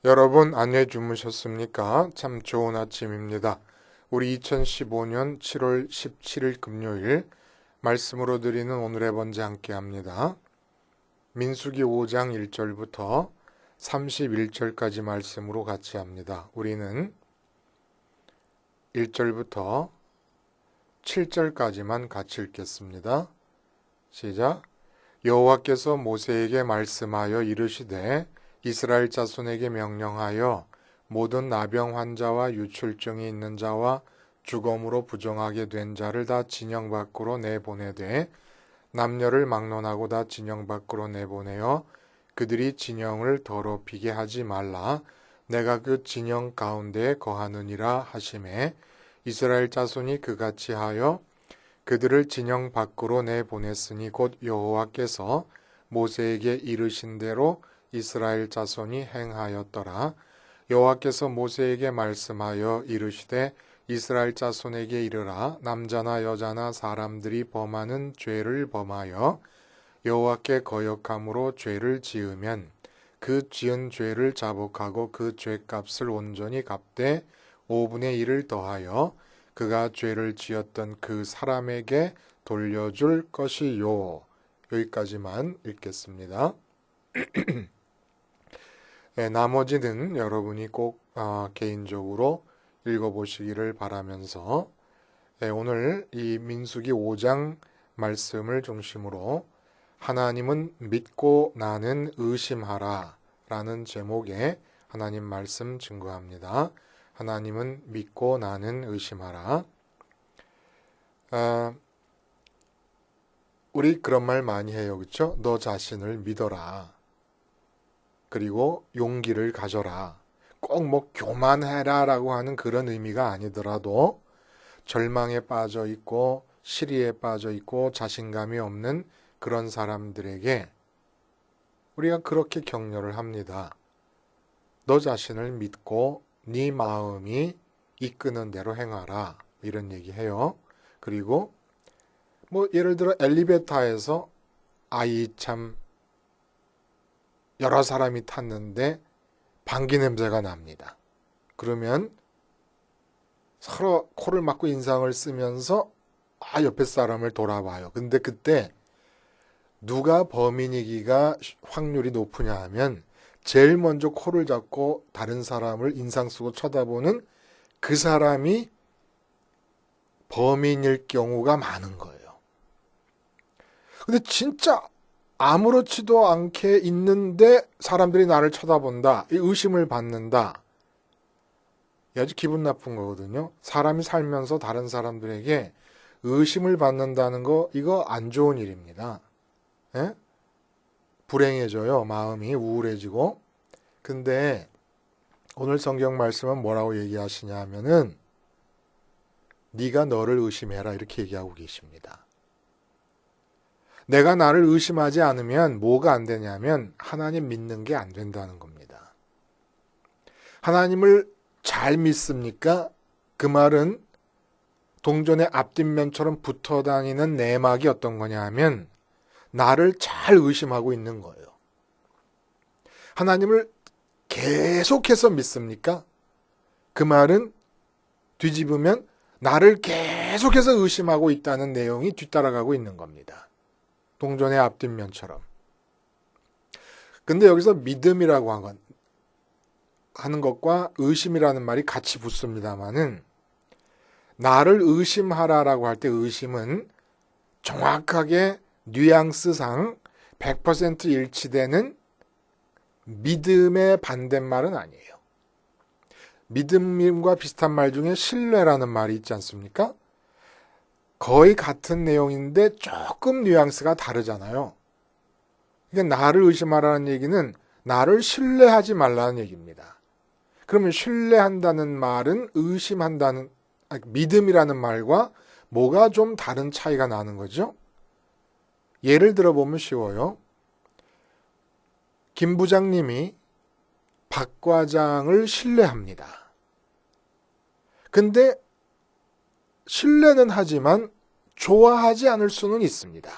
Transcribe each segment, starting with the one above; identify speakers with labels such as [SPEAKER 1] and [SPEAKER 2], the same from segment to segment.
[SPEAKER 1] 여러분 안에 주무셨습니까? 참 좋은 아침입니다. 우리 2015년 7월 17일 금요일 말씀으로 드리는 오늘의 번제 함께 합니다. 민수기 5장 1절부터 31절까지 말씀으로 같이 합니다. 우리는 1절부터 7절까지만 같이 읽겠습니다. 시작. 여호와께서 모세에게 말씀하여 이르시되 이스라엘 자손에게 명령하여 모든 나병 환자와 유출증이 있는 자와 죽음으로 부정하게 된 자를 다 진영 밖으로 내보내되 남녀를 막론하고 다 진영 밖으로 내보내어 그들이 진영을 더럽히게 하지 말라. 내가 그 진영 가운데에 거하느니라 하시매 이스라엘 자손이 그같이 하여 그들을 진영 밖으로 내보냈으니 곧 여호와께서 모세에게 이르신 대로 이스라엘 자손이 행하였더라. 여호와께서 모세에게 말씀하여 이르시되 이스라엘 자손에게 이르라. 남자나 여자나 사람들이 범하는 죄를 범하여 여호와께 거역함으로 죄를 지으면 그 지은 죄를 자복하고 그 죄값을 온전히 갚되 5분의 1을 더하여 그가 죄를 지었던 그 사람에게 돌려줄 것이요. 여기까지만 읽겠습니다. 나머지는 여러분이 꼭 개인적으로 읽어보시기를 바라면서 오늘 이 민수기 5장 말씀을 중심으로 하나님은 믿고 나는 의심하라 라는 제목의 하나님 말씀 증거합니다. 하나님은 믿고 나는 의심하라. 우리 그런 말 많이 해요. 그렇죠? 너 자신을 믿어라. 그리고 용기를 가져라. 꼭 뭐 교만해라 라고 하는 그런 의미가 아니더라도 절망에 빠져 있고 시리에 빠져 있고 자신감이 없는 그런 사람들에게 우리가 그렇게 격려를 합니다. 너 자신을 믿고 네 마음이 이끄는 대로 행하라. 이런 얘기해요. 그리고 뭐 예를 들어 엘리베이터에서 참 여러 사람이 탔는데 방귀 냄새가 납니다. 그러면 서로 코를 막고 인상을 쓰면서 옆에 사람을 돌아봐요. 근데 그때 누가 범인이기가 확률이 높으냐 하면 제일 먼저 코를 잡고 다른 사람을 인상 쓰고 쳐다보는 그 사람이 범인일 경우가 많은 거예요. 근데 진짜 아무렇지도 않게 있는데 사람들이 나를 쳐다본다. 이 의심을 받는다. 이 아주 기분 나쁜 거거든요. 사람이 살면서 다른 사람들에게 의심을 받는다는 거 이거 안 좋은 일입니다. 예? 불행해져요. 마음이 우울해지고. 근데 오늘 성경 말씀은 뭐라고 얘기하시냐 하면은 네가 너를 의심해라 이렇게 얘기하고 계십니다. 내가 나를 의심하지 않으면 뭐가 안 되냐면 하나님 믿는 게 안 된다는 겁니다. 하나님을 잘 믿습니까? 그 말은 동전의 앞뒷면처럼 붙어 다니는 내막이 어떤 거냐 하면 나를 잘 의심하고 있는 거예요. 하나님을 계속해서 믿습니까? 그 말은 뒤집으면 나를 계속해서 의심하고 있다는 내용이 뒤따라가고 있는 겁니다. 동전의 앞뒷면처럼. 근데 여기서 믿음이라고 하는 것과 의심이라는 말이 같이 붙습니다만은 나를 의심하라라고 할 때 의심은 정확하게 뉘앙스상 100% 일치되는 믿음의 반대말은 아니에요. 믿음과 비슷한 말 중에 신뢰라는 말이 있지 않습니까? 거의 같은 내용인데 조금 뉘앙스가 다르잖아요. 그러니까 나를 의심하라는 얘기는 나를 신뢰하지 말라는 얘기입니다. 그러면 신뢰한다는 말은 믿음이라는 말과 뭐가 좀 다른 차이가 나는 거죠? 예를 들어보면 쉬워요. 김 부장님이 박 과장을 신뢰합니다. 근데 신뢰는 하지만 좋아하지 않을 수는 있습니다.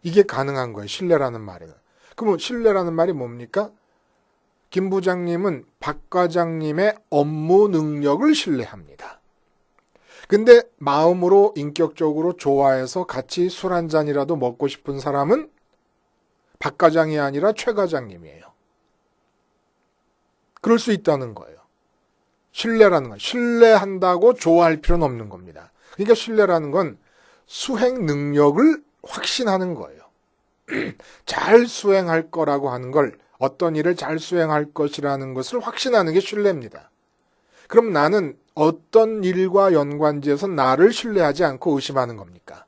[SPEAKER 1] 이게 가능한 거예요. 신뢰라는 말에는. 그러면 신뢰라는 말이 뭡니까? 김 부장님은 박 과장님의 업무 능력을 신뢰합니다. 근데 마음으로 인격적으로 좋아해서 같이 술 한 잔이라도 먹고 싶은 사람은 박 과장이 아니라 최 과장님이에요. 그럴 수 있다는 거예요. 신뢰라는 건 신뢰한다고 좋아할 필요는 없는 겁니다. 그러니까 신뢰라는 건 수행 능력을 확신하는 거예요. 잘 수행할 거라고 하는 걸, 어떤 일을 잘 수행할 것이라는 것을 확신하는 게 신뢰입니다. 그럼 나는 어떤 일과 연관지어서 나를 신뢰하지 않고 의심하는 겁니까?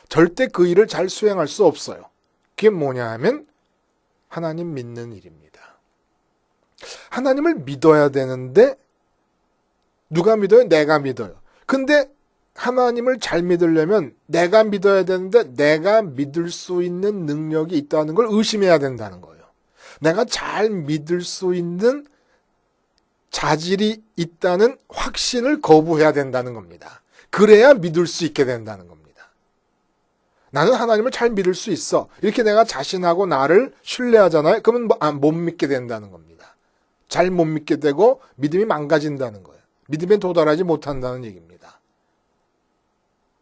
[SPEAKER 1] 절대 그 일을 잘 수행할 수 없어요. 그게 뭐냐 하면 하나님 믿는 일입니다. 하나님을 믿어야 되는데 누가 믿어요? 내가 믿어요. 근데 하나님을 잘 믿으려면 내가 믿어야 되는데 내가 믿을 수 있는 능력이 있다는 걸 의심해야 된다는 거예요. 내가 잘 믿을 수 있는 자질이 있다는 확신을 거부해야 된다는 겁니다. 그래야 믿을 수 있게 된다는 겁니다. 나는 하나님을 잘 믿을 수 있어. 이렇게 내가 자신하고 나를 신뢰하잖아요. 그러면 못 믿게 된다는 겁니다. 잘 못 믿게 되고 믿음이 망가진다는 거예요. 믿음에 도달하지 못한다는 얘기입니다.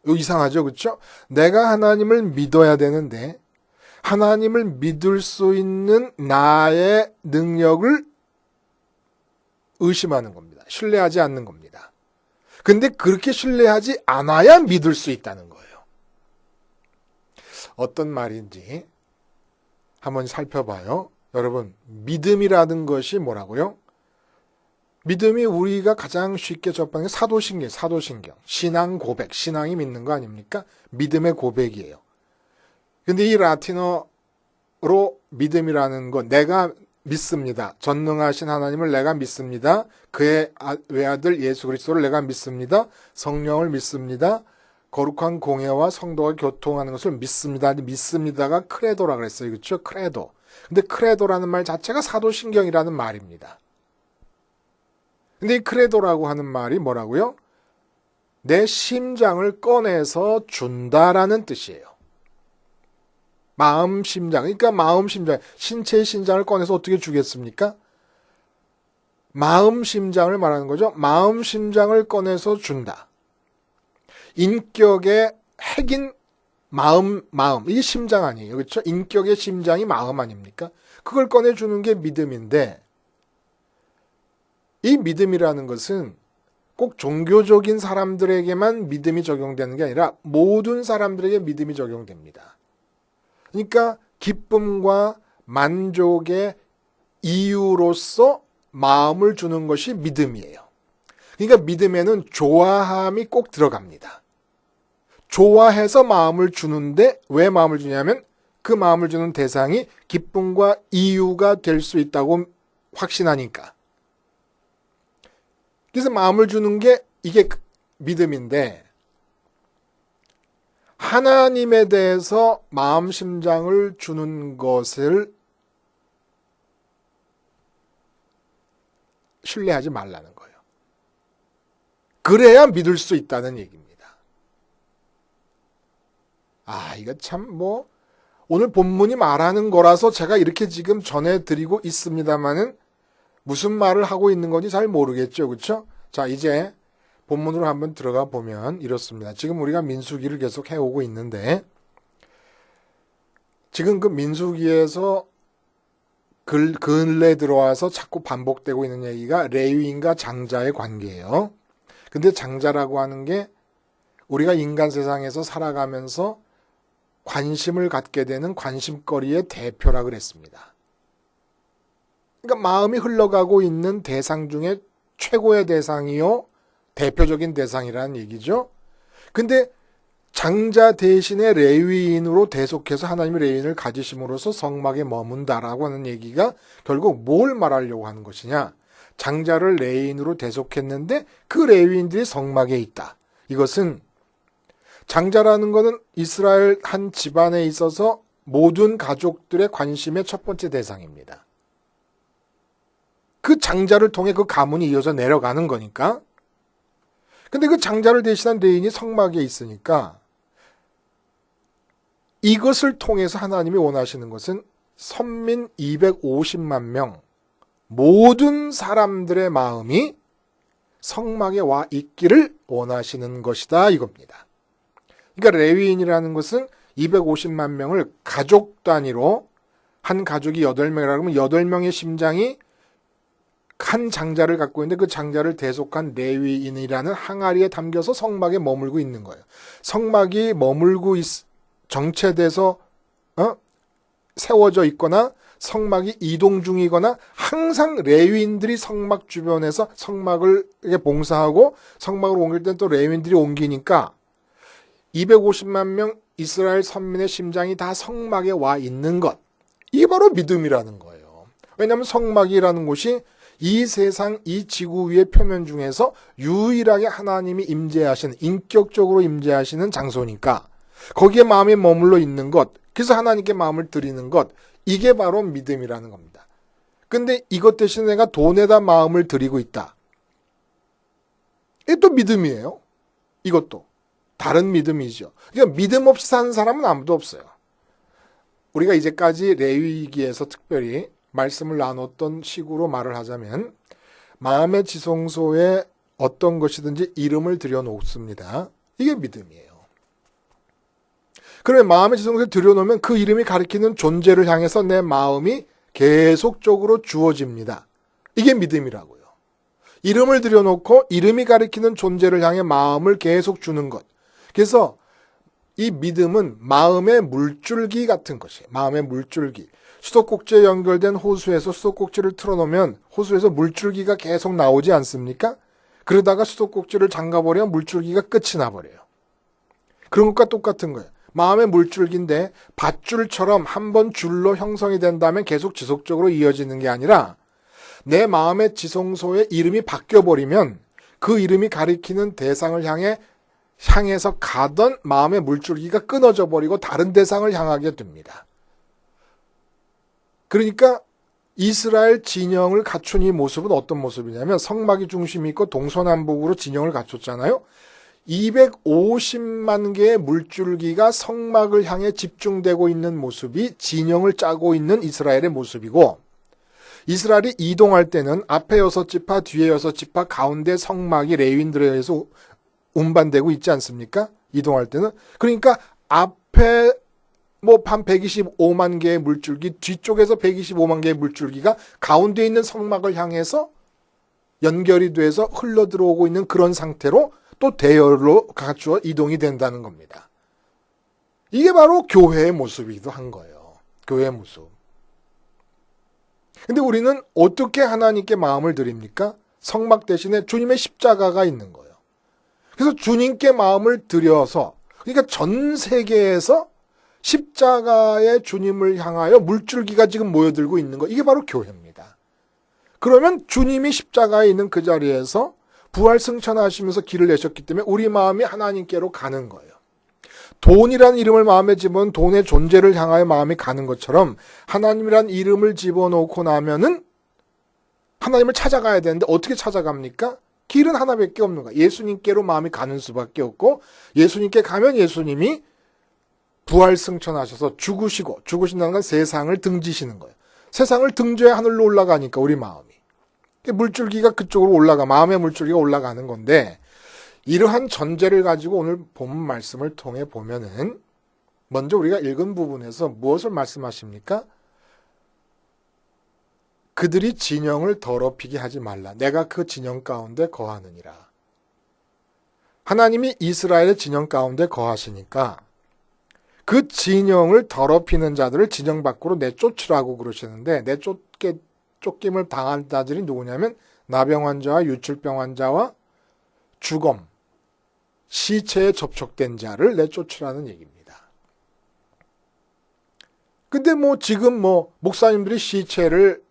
[SPEAKER 1] 이거 이상하죠, 그렇죠? 내가 하나님을 믿어야 되는데 하나님을 믿을 수 있는 나의 능력을 의심하는 겁니다. 신뢰하지 않는 겁니다. 근데 그렇게 신뢰하지 않아야 믿을 수 있다는 거예요. 어떤 말인지 한번 살펴봐요. 여러분, 믿음이라는 것이 뭐라고요? 믿음이 우리가 가장 쉽게 접하는 게 사도신경. 신앙 고백, 신앙이 믿는 거 아닙니까? 믿음의 고백이에요. 근데 이 라틴어로 믿음이라는 거, 내가 믿습니다. 전능하신 하나님을 내가 믿습니다. 그의 외아들 예수 그리스도를 내가 믿습니다. 성령을 믿습니다. 거룩한 공예와 성도가 교통하는 것을 믿습니다. 믿습니다가 크레도라 그랬어요. 그렇죠? 크레도. 근데 크레도라는 말 자체가 사도신경이라는 말입니다. 근데 이 크레도라고 하는 말이 뭐라고요? 내 심장을 꺼내서 준다라는 뜻이에요. 마음, 심장. 그러니까 마음, 심장. 신체의 심장을 꺼내서 어떻게 주겠습니까? 마음, 심장을 말하는 거죠. 마음, 심장을 꺼내서 준다. 인격의 핵인 마음. 이게 심장 아니에요. 그렇죠? 인격의 심장이 마음 아닙니까? 그걸 꺼내주는 게 믿음인데 이 믿음이라는 것은 꼭 종교적인 사람들에게만 믿음이 적용되는 게 아니라 모든 사람들에게 믿음이 적용됩니다. 그러니까 기쁨과 만족의 이유로서 마음을 주는 것이 믿음이에요. 그러니까 믿음에는 좋아함이 꼭 들어갑니다. 좋아해서 마음을 주는데 왜 마음을 주냐면 그 마음을 주는 대상이 기쁨과 이유가 될 수 있다고 확신하니까. 그래서 마음을 주는 게 이게 믿음인데 하나님에 대해서 마음 심장을 주는 것을 신뢰하지 말라는 거예요. 그래야 믿을 수 있다는 얘기입니다. 이거 참 오늘 본문이 말하는 거라서 제가 이렇게 지금 전해드리고 있습니다만은 무슨 말을 하고 있는 건지 잘 모르겠죠. 그렇죠? 자, 이제 본문으로 한번 들어가 보면 이렇습니다. 지금 우리가 민수기를 계속 해오고 있는데 지금 그 민수기에서 근래 들어와서 자꾸 반복되고 있는 얘기가 레위인과 장자의 관계예요. 근데 장자라고 하는 게 우리가 인간 세상에서 살아가면서 관심을 갖게 되는 관심거리의 대표라 그랬습니다. 그러니까 마음이 흘러가고 있는 대상 중에 최고의 대상이요, 대표적인 대상이라는 얘기죠. 근데 장자 대신에 레위인으로 대속해서 하나님의 레위인을 가지심으로써 성막에 머문다라고 하는 얘기가 결국 뭘 말하려고 하는 것이냐. 장자를 레위인으로 대속했는데 그 레위인들이 성막에 있다. 이것은 장자라는 것은 이스라엘 한 집안에 있어서 모든 가족들의 관심의 첫 번째 대상입니다. 그 장자를 통해 그 가문이 이어서 내려가는 거니까. 근데 그 장자를 대신한 레위인이 성막에 있으니까 이것을 통해서 하나님이 원하시는 것은 선민 250만 명 모든 사람들의 마음이 성막에 와 있기를 원하시는 것이다 이겁니다. 그러니까 레위인이라는 것은 250만 명을 가족 단위로, 한 가족이 8명이라고 하면 8명의 심장이 한 장자를 갖고 있는데 그 장자를 대속한 레위인이라는 항아리에 담겨서 성막에 머물고 있는 거예요. 성막이 머물고 정체돼서 세워져 있거나 성막이 이동 중이거나 항상 레위인들이 성막 주변에서 성막을 봉사하고 성막을 옮길 땐 또 레위인들이 옮기니까 250만 명 이스라엘 선민의 심장이 다 성막에 와 있는 것. 이게 바로 믿음이라는 거예요. 왜냐하면 성막이라는 곳이 이 세상, 이 지구 위의 표면 중에서 유일하게 하나님이 임재하시는, 인격적으로 임재하시는 장소니까 거기에 마음이 머물러 있는 것, 그래서 하나님께 마음을 드리는 것, 이게 바로 믿음이라는 겁니다. 근데 이것 대신 내가 돈에다 마음을 드리고 있다. 이게 또 믿음이에요. 이것도. 다른 믿음이죠. 그러니까 믿음 없이 사는 사람은 아무도 없어요. 우리가 이제까지 레위기에서 특별히 말씀을 나눴던 식으로 말을 하자면 마음의 지성소에 어떤 것이든지 이름을 들여놓습니다. 이게 믿음이에요. 그러면 마음의 지성소에 들여놓으면 그 이름이 가리키는 존재를 향해서 내 마음이 계속적으로 주어집니다. 이게 믿음이라고요. 이름을 들여놓고 이름이 가리키는 존재를 향해 마음을 계속 주는 것. 그래서 이 믿음은 마음의 물줄기 같은 것이에요. 마음의 물줄기. 수도꼭지에 연결된 호수에서 수도꼭지를 틀어놓으면 호수에서 물줄기가 계속 나오지 않습니까? 그러다가 수도꼭지를 잠가버리면 물줄기가 끝이 나버려요. 그런 것과 똑같은 거예요. 마음의 물줄기인데 밧줄처럼 한번 줄로 형성이 된다면 계속 지속적으로 이어지는 게 아니라 내 마음의 지성소의 이름이 바뀌어버리면 그 이름이 가리키는 대상을 향해서 가던 마음의 물줄기가 끊어져 버리고 다른 대상을 향하게 됩니다. 그러니까 이스라엘 진영을 갖춘 이 모습은 어떤 모습이냐면 성막이 중심이 있고 동서남북으로 진영을 갖췄잖아요. 250만 개의 물줄기가 성막을 향해 집중되고 있는 모습이 진영을 짜고 있는 이스라엘의 모습이고, 이스라엘이 이동할 때는 앞에 6지파, 뒤에 6지파, 가운데 성막이 레위인들에 의해서 운반되고 있지 않습니까? 이동할 때는. 그러니까 앞에 한 125만 개의 물줄기, 뒤쪽에서 125만 개의 물줄기가 가운데 있는 성막을 향해서 연결이 돼서 흘러 들어오고 있는 그런 상태로 또 대열로 갖추어 이동이 된다는 겁니다. 이게 바로 교회의 모습이기도 한 거예요. 교회의 모습. 근데 우리는 어떻게 하나님께 마음을 드립니까? 성막 대신에 주님의 십자가가 있는 거예요. 그래서 주님께 마음을 드려서, 그러니까 전 세계에서 십자가의 주님을 향하여 물줄기가 지금 모여들고 있는 거, 이게 바로 교회입니다. 그러면 주님이 십자가에 있는 그 자리에서 부활 승천하시면서 길을 내셨기 때문에 우리 마음이 하나님께로 가는 거예요. 돈이라는 이름을 마음에 집어넣은 돈의 존재를 향하여 마음이 가는 것처럼 하나님이라는 이름을 집어넣고 나면은 하나님을 찾아가야 되는데 어떻게 찾아갑니까? 길은 하나밖에 없는 거예요. 예수님께로 마음이 가는 수밖에 없고, 예수님께 가면 예수님이 부활 승천하셔서 죽으신다는 건 세상을 등지시는 거예요. 세상을 등져야 하늘로 올라가니까 우리 마음이. 물줄기가 그쪽으로 마음의 물줄기가 올라가는 건데, 이러한 전제를 가지고 오늘 본 말씀을 통해 보면은 먼저 우리가 읽은 부분에서 무엇을 말씀하십니까? 그들이 진영을 더럽히게 하지 말라. 내가 그 진영 가운데 거하느니라. 하나님이 이스라엘의 진영 가운데 거하시니까 그 진영을 더럽히는 자들을 진영 밖으로 내쫓으라고 그러시는데, 쫓김을 당한 자들이 누구냐면 나병 환자와 유출병 환자와 주검, 시체에 접촉된 자를 내쫓으라는 얘기입니다. 근데 지금 목사님들이 시체를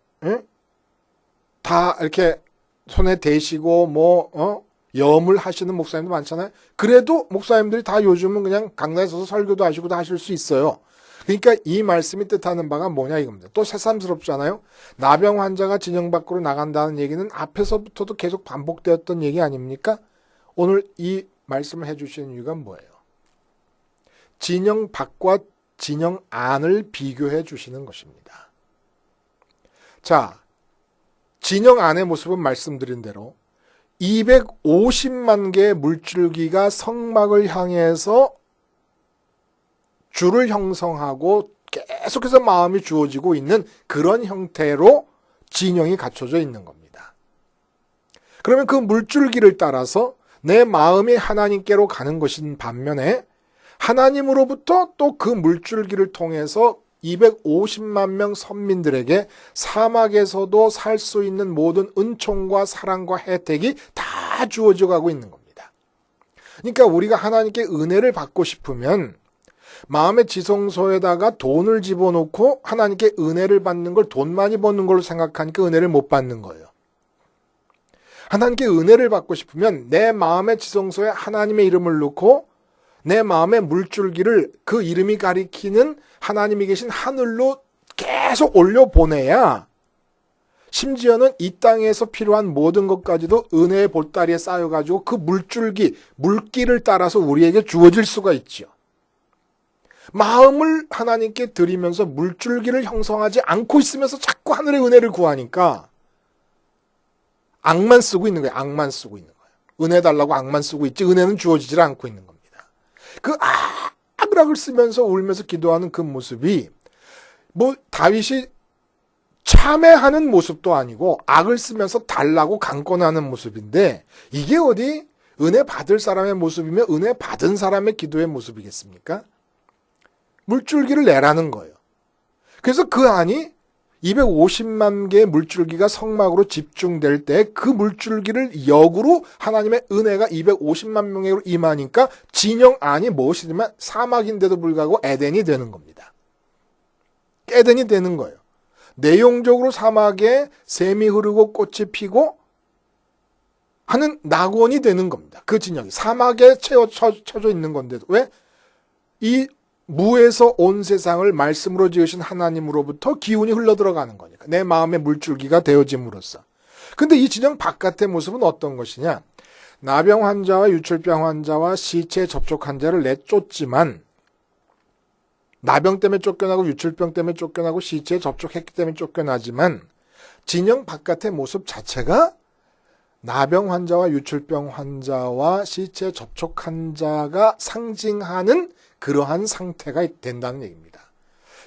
[SPEAKER 1] 다 이렇게 손에 대시고 염을 하시는 목사님도 많잖아요. 그래도 목사님들이 다 요즘은 그냥 강단에 서서 설교도 하시고 다 하실 수 있어요. 그러니까 이 말씀이 뜻하는 바가 뭐냐 이겁니다. 또 새삼스럽잖아요. 나병 환자가 진영 밖으로 나간다는 얘기는 앞에서부터도 계속 반복되었던 얘기 아닙니까? 오늘 이 말씀을 해주시는 이유가 뭐예요? 진영 밖과 진영 안을 비교해 주시는 것입니다. 자, 진영 안의 모습은 말씀드린 대로 250만 개의 물줄기가 성막을 향해서 줄을 형성하고 계속해서 마음이 주어지고 있는 그런 형태로 진영이 갖춰져 있는 겁니다. 그러면 그 물줄기를 따라서 내 마음이 하나님께로 가는 것인 반면에 하나님으로부터 또 그 물줄기를 통해서 250만 명 선민들에게 사막에서도 살 수 있는 모든 은총과 사랑과 혜택이 다 주어져 가고 있는 겁니다. 그러니까 우리가 하나님께 은혜를 받고 싶으면 마음의 지성소에다가 돈을 집어넣고 하나님께 은혜를 받는 걸 돈 많이 버는 걸로 생각하니까 은혜를 못 받는 거예요. 하나님께 은혜를 받고 싶으면 내 마음의 지성소에 하나님의 이름을 넣고 내 마음의 물줄기를 그 이름이 가리키는 하나님이 계신 하늘로 계속 올려보내야 심지어는 이 땅에서 필요한 모든 것까지도 은혜의 보따리에 쌓여가지고 그 물줄기, 물길을 따라서 우리에게 주어질 수가 있죠. 마음을 하나님께 드리면서 물줄기를 형성하지 않고 있으면서 자꾸 하늘의 은혜를 구하니까 악만 쓰고 있는 거예요. 악만 쓰고 있는 거예요. 은혜 달라고 악만 쓰고 있지 은혜는 주어지질 않고 있는 겁니다. 그 악을 쓰면서 울면서 기도하는 그 모습이 뭐 다윗이 참회하는 모습도 아니고 악을 쓰면서 달라고 강권하는 모습인데 이게 어디 은혜 받을 사람의 모습이며 은혜 받은 사람의 기도의 모습이겠습니까? 물줄기를 내라는 거예요. 그래서 그 안이 250만 개의 물줄기가 성막으로 집중될 때 그 물줄기를 역으로 하나님의 은혜가 250만 명으로 임하니까 진영 안이 무엇이지만 사막인데도 불구하고 에덴이 되는 겁니다. 에덴이 되는 거예요. 내용적으로 사막에 샘이 흐르고 꽃이 피고 하는 낙원이 되는 겁니다. 그 진영이 사막에 쳐져 있는 건데도 왜? 이 무에서 온 세상을 말씀으로 지으신 하나님으로부터 기운이 흘러들어가는 거니까 내 마음의 물줄기가 되어짐으로써. 근데 이 진영 바깥의 모습은 어떤 것이냐? 나병 환자와 유출병 환자와 시체 접촉 환자를 내쫓지만 나병 때문에 쫓겨나고 유출병 때문에 쫓겨나고 시체에 접촉했기 때문에 쫓겨나지만 진영 바깥의 모습 자체가 나병 환자와 유출병 환자와 시체 접촉 환자가 상징하는 그러한 상태가 된다는 얘기입니다.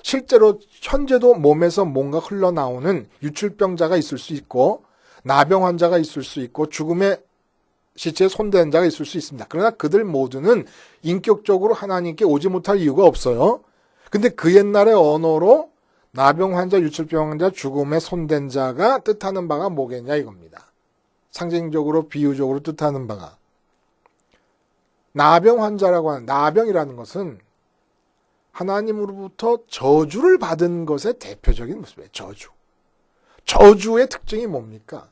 [SPEAKER 1] 실제로 현재도 몸에서 뭔가 흘러나오는 유출병자가 있을 수 있고 나병 환자가 있을 수 있고 죽음의 시체에 손댄 자가 있을 수 있습니다. 그러나 그들 모두는 인격적으로 하나님께 오지 못할 이유가 없어요. 근데 그 옛날의 언어로 나병 환자, 유출병 환자, 죽음에 손댄 자가 뜻하는 바가 뭐겠냐 이겁니다. 상징적으로 비유적으로 뜻하는 바가 나병 환자라고 하는 나병이라는 것은 하나님으로부터 저주를 받은 것의 대표적인 모습이에요. 저주. 저주의 특징이 뭡니까?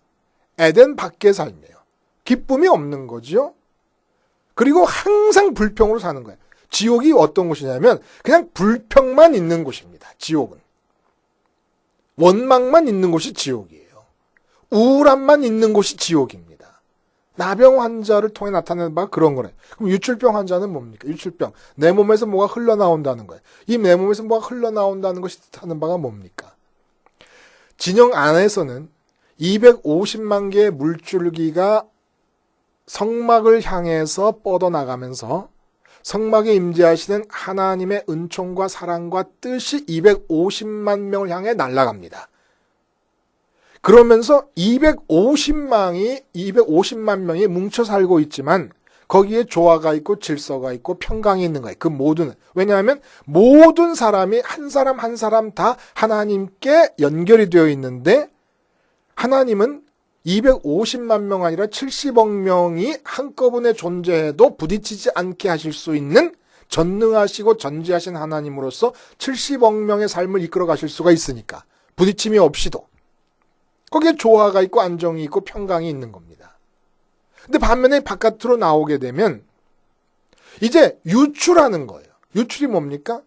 [SPEAKER 1] 에덴 밖의 삶이에요. 기쁨이 없는 거죠. 그리고 항상 불평으로 사는 거예요. 지옥이 어떤 곳이냐면 그냥 불평만 있는 곳입니다. 지옥은. 원망만 있는 곳이 지옥이에요. 우울함만 있는 곳이 지옥입니다. 나병 환자를 통해 나타내는 바가 그런 거래. 그럼 유출병 환자는 뭡니까? 유출병. 내 몸에서 뭐가 흘러나온다는 거예요. 이 내 몸에서 뭐가 흘러나온다는 것이 뜻하는 바가 뭡니까? 진영 안에서는 250만 개의 물줄기가 성막을 향해서 뻗어나가면서 성막에 임재하시는 하나님의 은총과 사랑과 뜻이 250만 명을 향해 날아갑니다. 그러면서 250만 명이 뭉쳐 살고 있지만 거기에 조화가 있고 질서가 있고 평강이 있는 거예요. 그 모든. 왜냐하면 모든 사람이 한 사람 한 사람 다 하나님께 연결이 되어 있는데 하나님은 250만 명 아니라 70억 명이 한꺼번에 존재해도 부딪히지 않게 하실 수 있는 전능하시고 전지하신 하나님으로서 70억 명의 삶을 이끌어 가실 수가 있으니까 부딪힘이 없이도 거기에 조화가 있고 안정이 있고 평강이 있는 겁니다. 근데 반면에 바깥으로 나오게 되면 이제 유출하는 거예요. 유출이 뭡니까?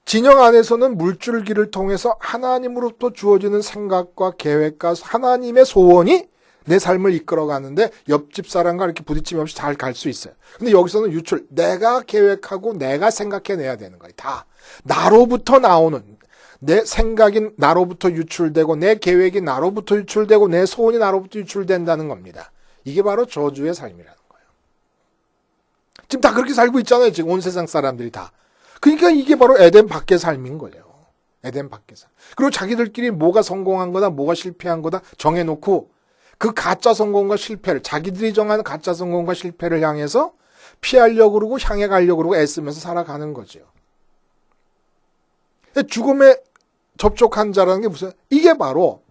[SPEAKER 1] 진영 안에서는 물줄기를 통해서 하나님으로부터 주어지는 생각과 계획과 하나님의 소원이 내 삶을 이끌어가는데 옆집 사람과 이렇게 부딪힘 없이 잘 갈 수 있어요. 근데 여기서는 유출, 내가 계획하고 내가 생각해내야 되는 거예요. 다 나로부터 나오는 내 생각이 나로부터 유출되고 내 계획이 나로부터 유출되고 내 소원이 나로부터 유출된다는 겁니다. 이게 바로 저주의 삶이라는 거예요. 지금 다 그렇게 살고 있잖아요. 지금 온 세상 사람들이 다. 그러니까 이게 바로 에덴 밖의 삶인 거예요. 에덴 밖의 삶. 그리고 자기들끼리 뭐가 성공한 거다 뭐가 실패한 거다 정해놓고 그 가짜 성공과 실패를 자기들이 정한 가짜 성공과 실패를 향해서 피하려고 그러고 향해 가려고 그러고 애쓰면서 살아가는 거죠. 죽음에 접촉한 자라는 게 무슨 이게 바로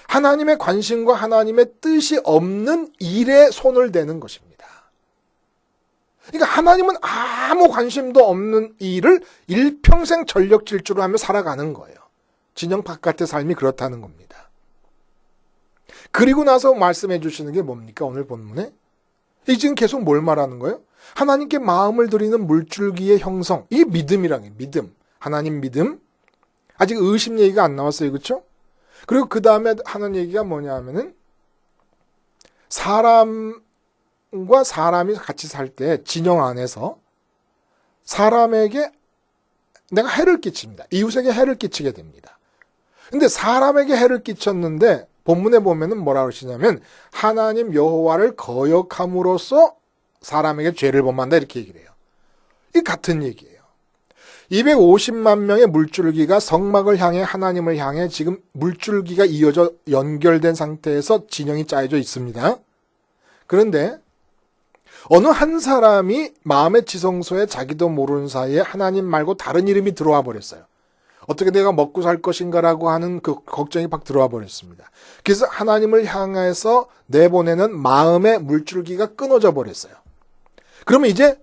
[SPEAKER 1] 하나님의 관심과 하나님의 뜻이 없는 일에 손을 대는 것입니다. 그러니까 하나님은 아무 관심도 없는 일을 일평생 전력 질주로 하며 살아가는 거예요. 진영 바깥의 삶이 그렇다는 겁니다. 그리고 나서 말씀해 주시는 게 뭡니까? 오늘 본문에 이 지금 계속 뭘 말하는 거예요? 하나님께 마음을 드리는 물줄기의 형성, 이 믿음이라는 게 믿음, 하나님 믿음. 아직 의심 얘기가 안 나왔어요. 그렇죠? 그리고 그 다음에 하는 얘기가 뭐냐 하면은 사람과 사람이 같이 살 때 진영 안에서 사람에게 내가 해를 끼칩니다. 이웃에게 해를 끼치게 됩니다. 근데 사람에게 해를 끼쳤는데 본문에 보면은 뭐라 그러시냐면 하나님 여호와를 거역함으로써 사람에게 죄를 범한다 이렇게 얘기를 해요. 이 같은 얘기예요. 250만 명의 물줄기가 성막을 향해 하나님을 향해 지금 물줄기가 이어져 연결된 상태에서 진영이 짜여져 있습니다. 그런데 어느 한 사람이 마음의 지성소에 자기도 모르는 사이에 하나님 말고 다른 이름이 들어와 버렸어요. 어떻게 내가 먹고 살 것인가라고 하는 그 걱정이 막 들어와 버렸습니다. 그래서 하나님을 향해서 내보내는 마음의 물줄기가 끊어져 버렸어요. 그러면 이제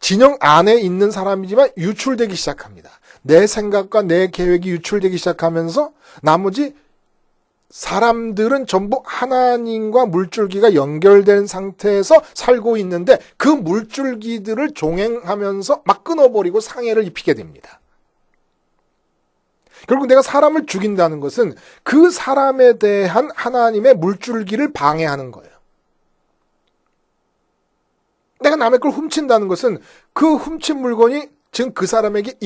[SPEAKER 1] 진영 안에 있는 사람이지만 유출되기 시작합니다. 내 생각과 내 계획이 유출되기 시작하면서 나머지 사람들은 전부 하나님과 물줄기가 연결된 상태에서 살고 있는데 그 물줄기들을 종행하면서 막 끊어버리고 상해를 입히게 됩니다. 결국 내가 사람을 죽인다는 것은 그 사람에 대한 하나님의 물줄기를 방해하는 거예요. 내가 남의 걸 훔친다는 것은 그 훔친 물건이 지금 그 사람에게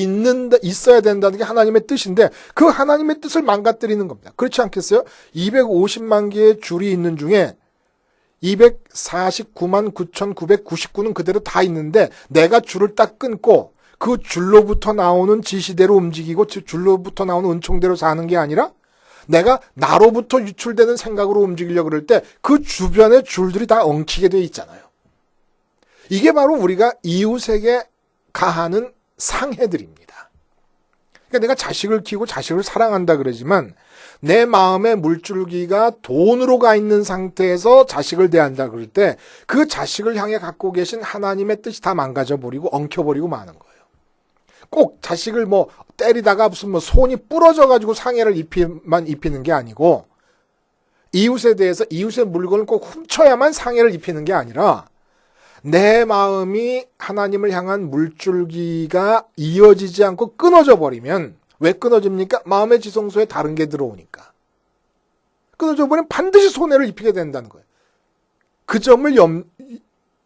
[SPEAKER 1] 있어야 된다는 게 하나님의 뜻인데 그 하나님의 뜻을 망가뜨리는 겁니다. 그렇지 않겠어요? 250만 개의 줄이 있는 중에 249만 9,999는 그대로 다 있는데 내가 줄을 딱 끊고 그 줄로부터 나오는 지시대로 움직이고 줄로부터 나오는 은총대로 사는 게 아니라 내가 나로부터 유출되는 생각으로 움직이려고 그럴 때 그 주변의 줄들이 다 엉키게 돼 있잖아요. 이게 바로 우리가 이웃에게 가하는 상해들입니다. 그러니까 내가 자식을 키우고 자식을 사랑한다 그러지만 내 마음의 물줄기가 돈으로 가 있는 상태에서 자식을 대한다 그럴 때 그 자식을 향해 갖고 계신 하나님의 뜻이 다 망가져버리고 엉켜버리고 마는 거예요. 꼭 자식을 뭐 때리다가 무슨 뭐 손이 부러져가지고 상해를 입히는 게 아니고 이웃에 대해서 이웃의 물건을 꼭 훔쳐야만 상해를 입히는 게 아니라 내 마음이 하나님을 향한 물줄기가 이어지지 않고 끊어져 버리면 왜 끊어집니까? 마음의 지성소에 다른 게 들어오니까. 끊어져 버리면 반드시 손해를 입히게 된다는 거예요. 그 점을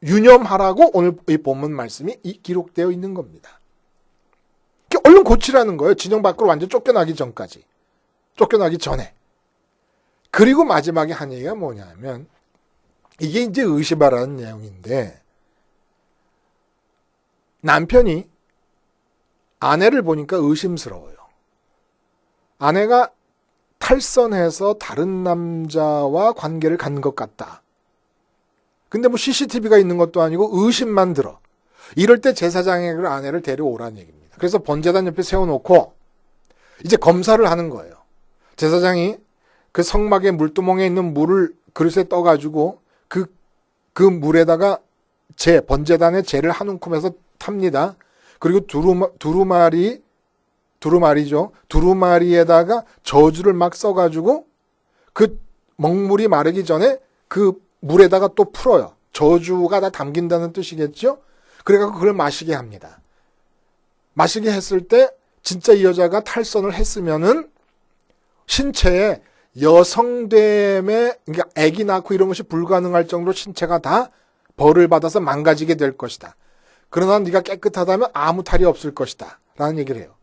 [SPEAKER 1] 유념하라고 오늘 이 본문 말씀이 기록되어 있는 겁니다. 얼른 고치라는 거예요. 진영 밖으로 완전 쫓겨나기 전까지. 쫓겨나기 전에. 그리고 마지막에 한 얘기가 뭐냐면 이게 이제 의심하라는 내용인데 남편이 아내를 보니까 의심스러워요. 아내가 탈선해서 다른 남자와 관계를 갖는 것 같다. 근데 뭐 CCTV가 있는 것도 아니고 의심만 들어. 이럴 때 제사장에게 아내를 데려오라는 얘기입니다. 그래서 번제단 옆에 세워놓고 이제 검사를 하는 거예요. 제사장이 그 성막의 물두멍에 있는 물을 그릇에 떠가지고 그 물에다가 번제단의 재를 한 움큼해서 탑니다. 그리고 두루마리에다가 저주를 막 써가지고 그 먹물이 마르기 전에 그 물에다가 또 풀어요. 저주가 다 담긴다는 뜻이겠죠? 그래갖고 그걸 마시게 합니다. 마시게 했을 때 진짜 이 여자가 탈선을 했으면은 신체에 여성됨에 그러니까 아기 낳고 이런 것이 불가능할 정도로 신체가 다 벌을 받아서 망가지게 될 것이다. 그러나 네가 깨끗하다면 아무 탈이 없을 것이다. 라는 얘기를 해요.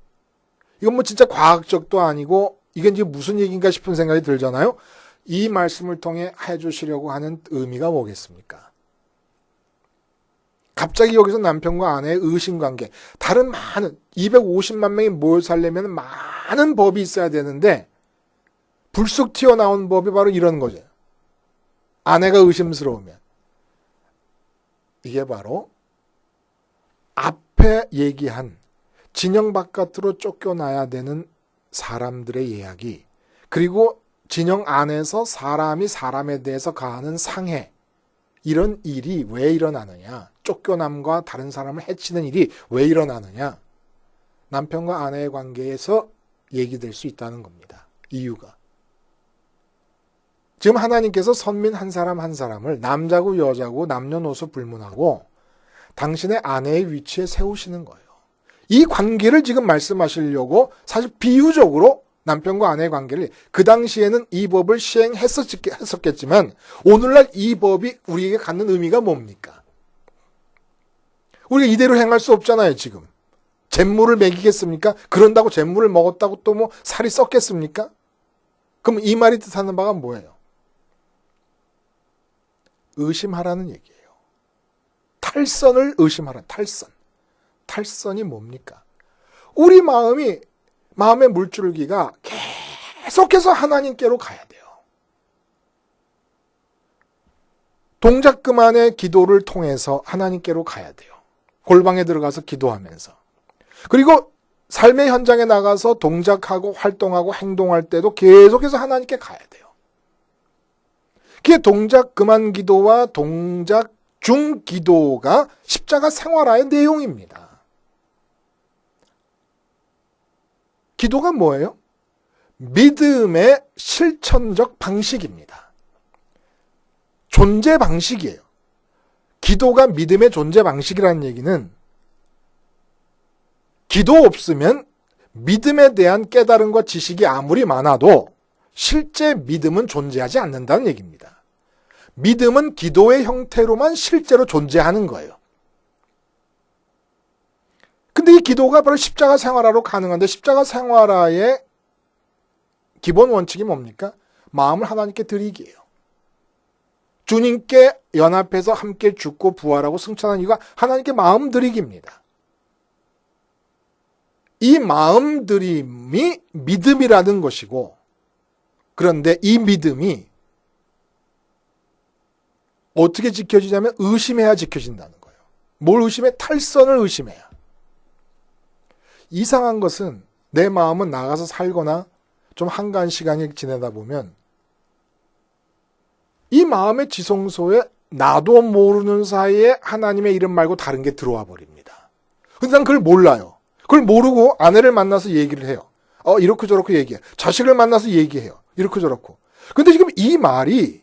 [SPEAKER 1] 이건 뭐 진짜 과학적도 아니고 이게 이제 무슨 얘기인가 싶은 생각이 들잖아요. 이 말씀을 통해 해주시려고 하는 의미가 뭐겠습니까? 갑자기 여기서 남편과 아내의 의심관계, 다른 많은 250만 명이 모여 살려면 많은 법이 있어야 되는데 불쑥 튀어나온 법이 바로 이런 거죠. 아내가 의심스러우면. 이게 바로 앞에 얘기한 진영 바깥으로 쫓겨나야 되는 사람들의 이야기, 그리고 진영 안에서 사람이 사람에 대해서 가하는 상해, 이런 일이 왜 일어나느냐, 쫓겨남과 다른 사람을 해치는 일이 왜 일어나느냐, 남편과 아내의 관계에서 얘기될 수 있다는 겁니다. 이유가. 지금 하나님께서 선민 한 사람 한 사람을 남자고 여자고 남녀노소 불문하고 당신의 아내의 위치에 세우시는 거예요. 이 관계를 지금 말씀하시려고 사실 비유적으로 남편과 아내의 관계를, 그 당시에는 이 법을 시행했었겠지만 오늘날 이 법이 우리에게 갖는 의미가 뭡니까? 우리가 이대로 행할 수 없잖아요. 지금 잿물을 먹이겠습니까? 그런다고 잿물을 먹었다고 또 뭐 살이 썩겠습니까? 그럼 이 말이 뜻하는 바가 뭐예요? 의심하라는 얘기예요. 탈선을 의심하라. 탈선이 뭡니까? 우리 마음의 물줄기가 계속해서 하나님께로 가야 돼요. 동작 그만의 기도를 통해서 하나님께로 가야 돼요. 골방에 들어가서 기도하면서. 그리고 삶의 현장에 나가서 동작하고 활동하고 행동할 때도 계속해서 하나님께 가야 돼요. 그게 동작 그만 기도와 동작 중 기도가 십자가 생활화의 내용입니다. 기도가 뭐예요? 믿음의 실천적 방식입니다. 존재 방식이에요. 기도가 믿음의 존재 방식이라는 얘기는 기도 없으면 믿음에 대한 깨달음과 지식이 아무리 많아도 실제 믿음은 존재하지 않는다는 얘기입니다. 믿음은 기도의 형태로만 실제로 존재하는 거예요. 근데 이 기도가 바로 십자가 생활화로 가능한데, 십자가 생활화의 기본 원칙이 뭡니까? 마음을 하나님께 드리기예요. 주님께 연합해서 함께 죽고 부활하고 승천한 이유가 하나님께 마음 드리기입니다. 이 마음 드림이 믿음이라는 것이고, 그런데 이 믿음이 어떻게 지켜지냐면 의심해야 지켜진다는 거예요. 뭘 의심해? 탈선을 의심해야. 이상한 것은 내 마음은 나가서 살거나 좀 한가한 시간을 지내다 보면 이 마음의 지성소에 나도 모르는 사이에 하나님의 이름 말고 다른 게 들어와 버립니다. 근데 난 그걸 몰라요. 그걸 모르고 아내를 만나서 얘기를 해요. 이렇게 저렇게 얘기해. 자식을 만나서 얘기해요. 이렇게 저렇고. 근데 지금 이 말이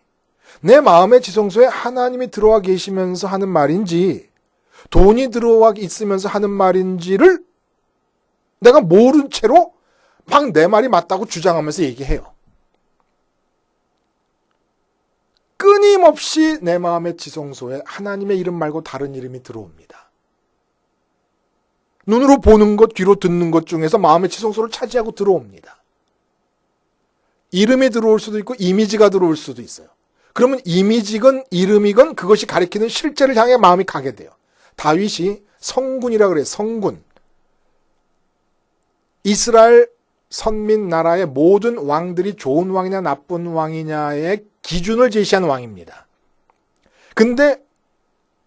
[SPEAKER 1] 내 마음의 지성소에 하나님이 들어와 계시면서 하는 말인지 돈이 들어와 있으면서 하는 말인지를 내가 모른 채로 막 내 말이 맞다고 주장하면서 얘기해요. 끊임없이 내 마음의 지성소에 하나님의 이름 말고 다른 이름이 들어옵니다. 눈으로 보는 것, 귀로 듣는 것 중에서 마음의 지성소를 차지하고 들어옵니다. 이름이 들어올 수도 있고 이미지가 들어올 수도 있어요. 그러면 이미지건 이름이건 그것이 가리키는 실제를 향해 마음이 가게 돼요. 다윗이 성군이라 그래요. 성군. 이스라엘 선민 나라의 모든 왕들이 좋은 왕이냐 나쁜 왕이냐의 기준을 제시한 왕입니다. 근데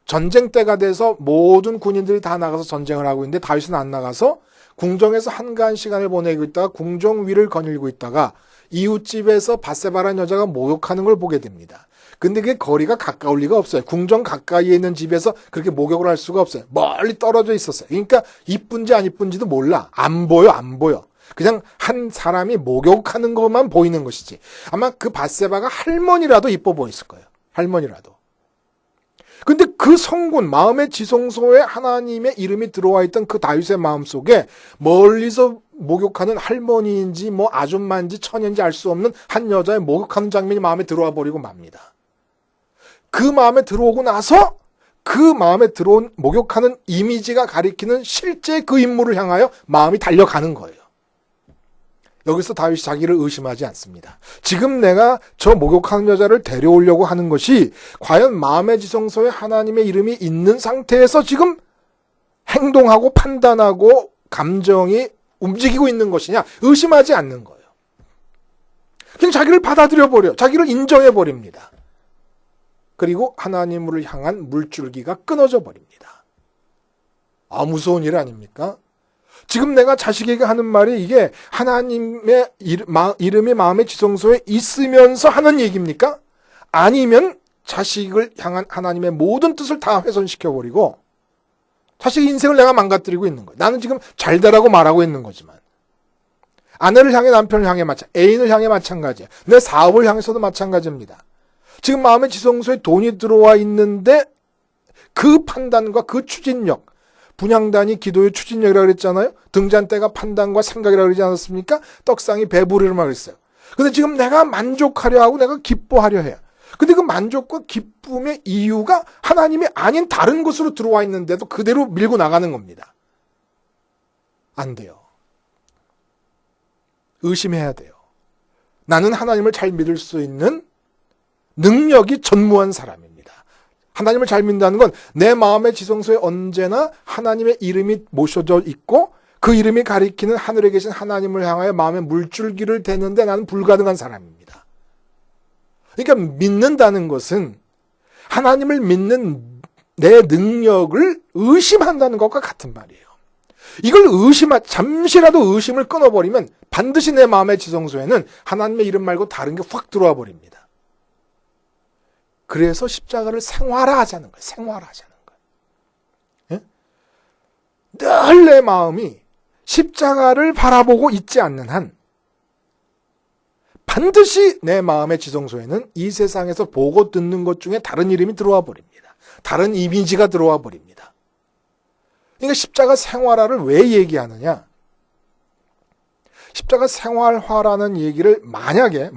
[SPEAKER 1] 전쟁 때가 돼서 모든 군인들이 다 나가서 전쟁을 하고 있는데 다윗은 안 나가서 궁정에서 한가한 시간을 보내고 있다가 궁정 위를 거닐고 있다가 이웃집에서 밧세바라는 여자가 목욕하는 걸 보게 됩니다. 근데 그게 거리가 가까울 리가 없어요. 궁정 가까이에 있는 집에서 그렇게 목욕을 할 수가 없어요. 멀리 떨어져 있었어요. 그러니까 이쁜지 안 이쁜지도 몰라. 안 보여. 그냥 한 사람이 목욕하는 것만 보이는 것이지. 아마 그 밧세바가 할머니라도 이뻐 보였을 거예요. 할머니라도. 근데 그 성군, 마음의 지성소에 하나님의 이름이 들어와 있던 그 다윗의 마음속에 멀리서 목욕하는 할머니인지 뭐 아줌마인지 처녀인지 알 수 없는 한 여자의 목욕하는 장면이 마음에 들어와 버리고 맙니다. 그 마음에 들어오고 나서 그 마음에 들어온 목욕하는 이미지가 가리키는 실제 그 인물을 향하여 마음이 달려가는 거예요. 여기서 다윗이 자기를 의심하지 않습니다. 지금 내가 저 목욕하는 여자를 데려오려고 하는 것이 과연 마음의 지성소에 하나님의 이름이 있는 상태에서 지금 행동하고 판단하고 감정이 움직이고 있는 것이냐 의심하지 않는 거예요. 그냥 자기를 받아들여 버려. 자기를 인정해 버립니다. 그리고 하나님을 향한 물줄기가 끊어져 버립니다. 아, 무서운 일 아닙니까? 지금 내가 자식에게 하는 말이 이게 하나님의 이름이 마음의 지성소에 있으면서 하는 얘기입니까? 아니면 자식을 향한 하나님의 모든 뜻을 다 훼손시켜버리고 자식의 인생을 내가 망가뜨리고 있는 거예요. 나는 지금 잘 되라고 말하고 있는 거지만 아내를 향해 남편을 향해 애인을 향해 마찬가지예요. 내 사업을 향해서도 마찬가지입니다. 지금 마음의 지성소에 돈이 들어와 있는데 그 판단과 그 추진력, 분향단이 기도의 추진력이라고 그랬잖아요. 등잔대가 판단과 생각이라고 그러지 않았습니까? 떡상이 배부르라고 그랬어요. 근데 지금 내가 만족하려 하고 내가 기뻐하려 해요. 근데 그 만족과 기쁨의 이유가 하나님이 아닌 다른 곳으로 들어와 있는데도 그대로 밀고 나가는 겁니다. 안 돼요. 의심해야 돼요. 나는 하나님을 잘 믿을 수 있는 능력이 전무한 사람입니다. 하나님을 잘 믿는다는 건 내 마음의 지성소에 언제나 하나님의 이름이 모셔져 있고 그 이름이 가리키는 하늘에 계신 하나님을 향하여 마음의 물줄기를 대는데 나는 불가능한 사람입니다. 그러니까 믿는다는 것은 하나님을 믿는 내 능력을 의심한다는 것과 같은 말이에요. 이걸 잠시라도 의심을 끊어버리면 반드시 내 마음의 지성소에는 하나님의 이름 말고 다른 게 확 들어와 버립니다. 그래서 십자가를 생활화하자는 거예요. 생활화하자는 거예요. 늘 내 마음이 십자가를 바라보고 있지 않는 한 반드시 내 마음의 지성소에는 이 세상에서 보고 듣는 것 중에 다른 이름이 들어와 버립니다. 다른 이미지가 들어와 버립니다. 그러니까 십자가 생활화를 왜 얘기하느냐? 십자가 생활화라는 얘기를 만약에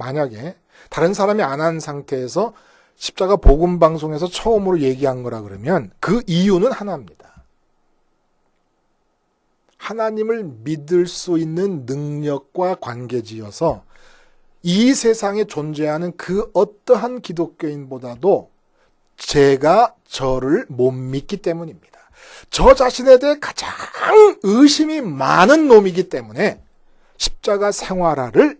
[SPEAKER 1] 다른 사람이 안 한 상태에서 십자가 복음 방송에서 처음으로 얘기한 거라 그러면 그 이유는 하나입니다. 하나님을 믿을 수 있는 능력과 관계지어서 이 세상에 존재하는 그 어떠한 기독교인보다도 제가 저를 못 믿기 때문입니다. 저 자신에 대해 가장 의심이 많은 놈이기 때문에 십자가 생활화를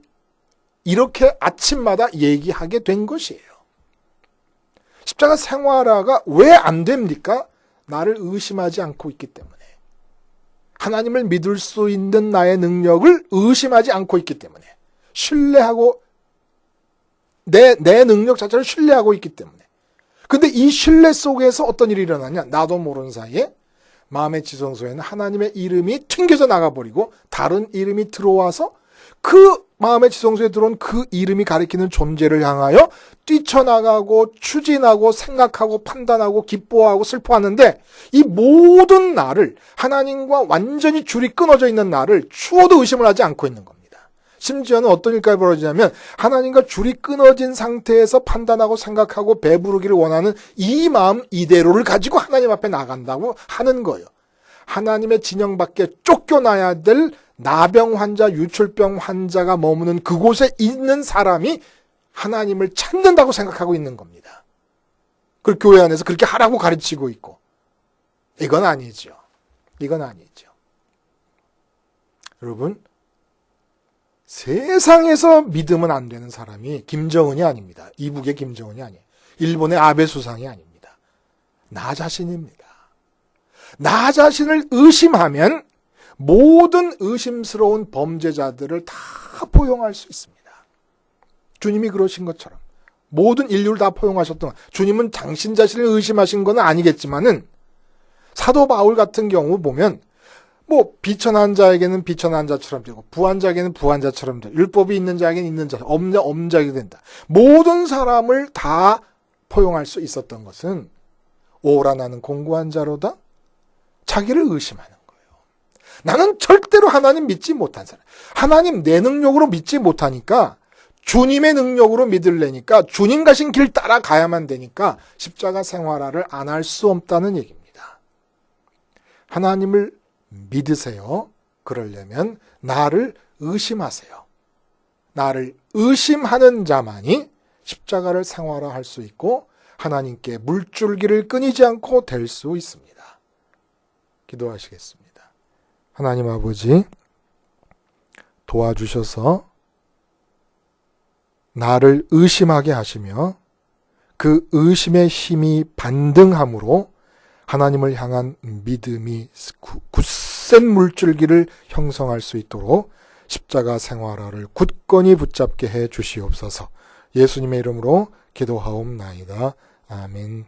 [SPEAKER 1] 이렇게 아침마다 얘기하게 된 것이에요. 십자가 생활화가 왜 안 됩니까? 나를 의심하지 않고 있기 때문에. 하나님을 믿을 수 있는 나의 능력을 의심하지 않고 있기 때문에. 신뢰하고 내 능력 자체를 신뢰하고 있기 때문에. 근데 이 신뢰 속에서 어떤 일이 일어나냐? 나도 모르는 사이에 마음의 지성소에는 하나님의 이름이 튕겨져 나가버리고 다른 이름이 들어와서 그 마음의 지성소에 들어온 그 이름이 가리키는 존재를 향하여 뛰쳐나가고 추진하고 생각하고 판단하고 기뻐하고 슬퍼하는데 이 모든 나를 하나님과 완전히 줄이 끊어져 있는 나를 추워도 의심을 하지 않고 있는 겁니다. 심지어는 어떤 일까지 벌어지냐면 하나님과 줄이 끊어진 상태에서 판단하고 생각하고 배부르기를 원하는 이 마음 이대로를 가지고 하나님 앞에 나간다고 하는 거예요. 하나님의 진영 밖에 쫓겨나야 될 나병 환자, 유출병 환자가 머무는 그곳에 있는 사람이 하나님을 찾는다고 생각하고 있는 겁니다. 그 교회 안에서 그렇게 하라고 가르치고 있고. 이건 아니죠. 이건 아니죠. 여러분, 세상에서 믿으면 안 되는 사람이 김정은이 아닙니다. 이북의 김정은이 아니에요. 일본의 아베 수상이 아닙니다. 나 자신입니다. 나 자신을 의심하면 모든 의심스러운 범죄자들을 다 포용할 수 있습니다. 주님이 그러신 것처럼 모든 인류를 다 포용하셨던 주님은 당신 자신을 의심하신 건 아니겠지만은 사도 바울 같은 경우 보면 뭐 비천한 자에게는 비천한 자처럼 되고 부한 자에게는 부한 자처럼 되고 율법이 있는 자에게는 있는 자, 없는 자에게 된다. 모든 사람을 다 포용할 수 있었던 것은 오라 나는 공고한 자로다. 자기를 의심하는 거예요. 나는 절대로 하나님 믿지 못한 사람. 하나님 내 능력으로 믿지 못하니까 주님의 능력으로 믿으려니까 주님 가신 길 따라가야만 되니까 십자가 생활화를 안 할 수 없다는 얘기입니다. 하나님을 믿으세요. 그러려면 나를 의심하세요. 나를 의심하는 자만이 십자가를 생활화할 수 있고 하나님께 물줄기를 끊이지 않고 될 수 있습니다. 기도하시겠습니다. 하나님 아버지, 도와주셔서 나를 의심하게 하시며 그 의심의 힘이 반등함으로 하나님을 향한 믿음이 굳센 물줄기를 형성할 수 있도록 십자가 생활화를 굳건히 붙잡게 해 주시옵소서. 예수님의 이름으로 기도하옵나이다. 아멘.